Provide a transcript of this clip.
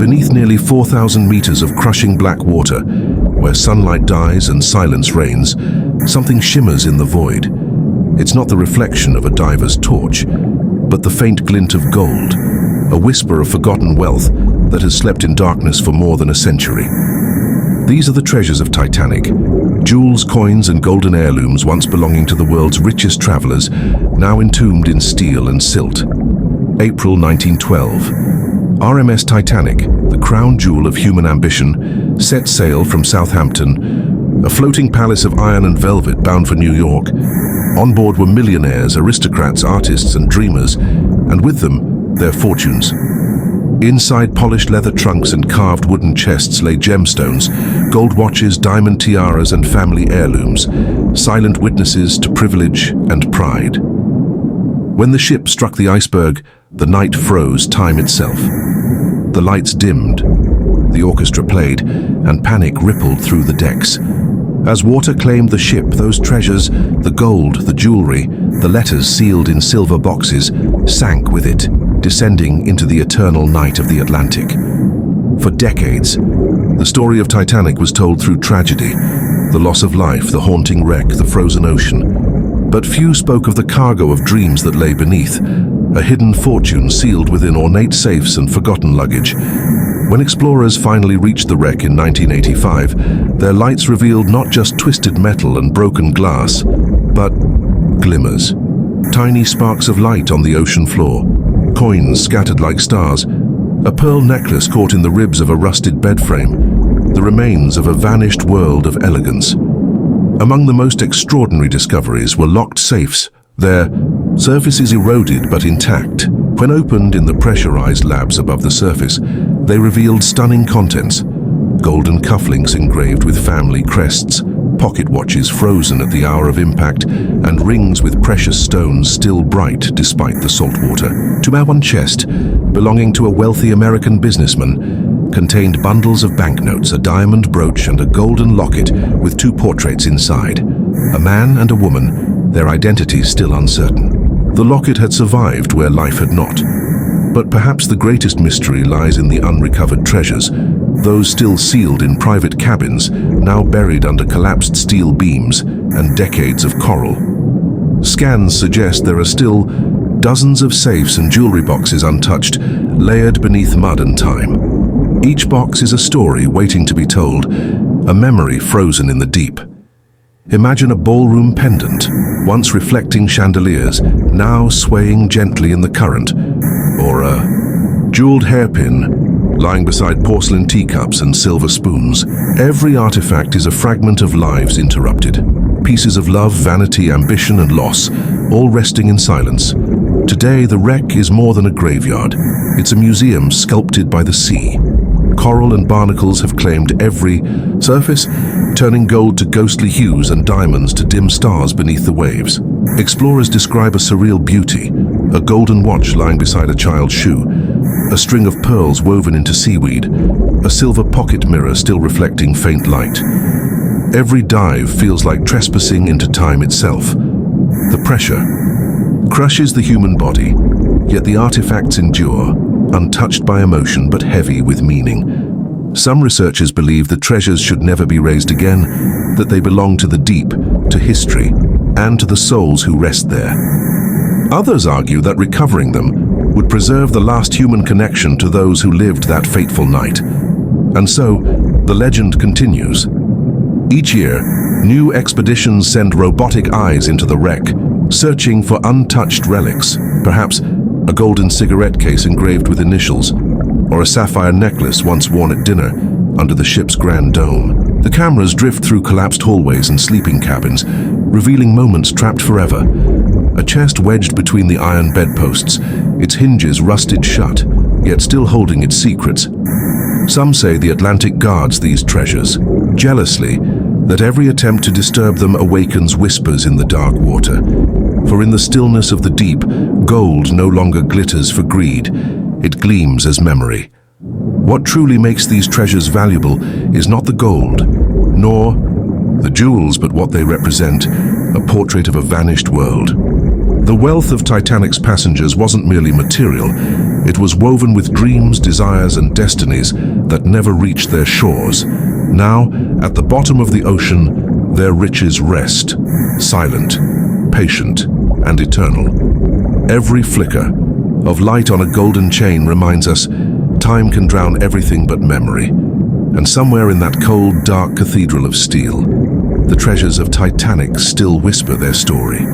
Beneath nearly 4,000 meters of crushing black water, where sunlight dies and silence reigns, something shimmers in the void. It's not the reflection of a diver's torch, but the faint glint of gold, a whisper of forgotten wealth that has slept in darkness for more than a century. These are the treasures of Titanic, jewels, coins, and golden heirlooms once belonging to the world's richest travelers, now entombed in steel and silt. April 1912. RMS Titanic, the crown jewel of human ambition, set sail from Southampton, a floating palace of iron and velvet bound for New York. On board were millionaires, aristocrats, artists, and dreamers, and with them, their fortunes. Inside polished leather trunks and carved wooden chests lay gemstones, gold watches, diamond tiaras, and family heirlooms, silent witnesses to privilege and pride. When the ship struck the iceberg, the night froze time itself. The lights dimmed, the orchestra played, and panic rippled through the decks. As water claimed the ship, those treasures, the gold, the jewelry, the letters sealed in silver boxes, sank with it, descending into the eternal night of the Atlantic. For decades, the story of Titanic was told through tragedy, the loss of life, the haunting wreck, the frozen ocean. But few spoke of the cargo of dreams that lay beneath, a hidden fortune sealed within ornate safes and forgotten luggage. When explorers finally reached the wreck in 1985, their lights revealed not just twisted metal and broken glass, but glimmers. Tiny sparks of light on the ocean floor, coins scattered like stars, a pearl necklace caught in the ribs of a rusted bed frame, the remains of a vanished world of elegance. Among the most extraordinary discoveries were locked safes, their surfaces eroded but intact. When opened in the pressurized labs above the surface, they revealed stunning contents: golden cufflinks engraved with family crests, pocket watches frozen at the hour of impact, and rings with precious stones still bright despite the salt water. To one chest, belonging to a wealthy American businessman, contained bundles of banknotes, a diamond brooch, and a golden locket with two portraits inside. A man and a woman, their identities still uncertain. The locket had survived where life had not. But perhaps the greatest mystery lies in the unrecovered treasures, those still sealed in private cabins, now buried under collapsed steel beams and decades of coral. Scans suggest there are still dozens of safes and jewelry boxes untouched, layered beneath mud and time. Each box is a story waiting to be told, a memory frozen in the deep. Imagine a ballroom pendant, once reflecting chandeliers, now swaying gently in the current, or a jeweled hairpin lying beside porcelain teacups and silver spoons. Every artifact is a fragment of lives interrupted, pieces of love, vanity, ambition, and loss, all resting in silence. Today, the wreck is more than a graveyard. It's a museum sculpted by the sea. Coral and barnacles have claimed every surface, turning gold to ghostly hues and diamonds to dim stars beneath the waves. Explorers describe a surreal beauty, a golden watch lying beside a child's shoe, a string of pearls woven into seaweed, a silver pocket mirror still reflecting faint light. Every dive feels like trespassing into time itself. The pressure crushes the human body, yet the artifacts endure, untouched by emotion but heavy with meaning. Some researchers believe the treasures should never be raised again, that they belong to the deep, to history, and to the souls who rest there. Others argue that recovering them would preserve the last human connection to those who lived that fateful night. And so, the legend continues. Each year, new expeditions send robotic eyes into the wreck, searching for untouched relics, perhaps a golden cigarette case engraved with initials, or a sapphire necklace once worn at dinner under the ship's grand dome. The cameras drift through collapsed hallways and sleeping cabins, revealing moments trapped forever. A chest wedged between the iron bedposts, its hinges rusted shut, yet still holding its secrets. Some say the Atlantic guards these treasures, jealously, that every attempt to disturb them awakens whispers in the dark water. For in the stillness of the deep, gold no longer glitters for greed, it gleams as memory. What truly makes these treasures valuable is not the gold, nor the jewels, but what they represent, a portrait of a vanished world. The wealth of Titanic's passengers wasn't merely material, it was woven with dreams, desires, and destinies that never reached their shores. Now, at the bottom of the ocean, their riches rest, silent, patient, and eternal. Every flicker of light on a golden chain reminds us time can drown everything but memory. And somewhere in that cold, dark cathedral of steel, the treasures of Titanic still whisper their story.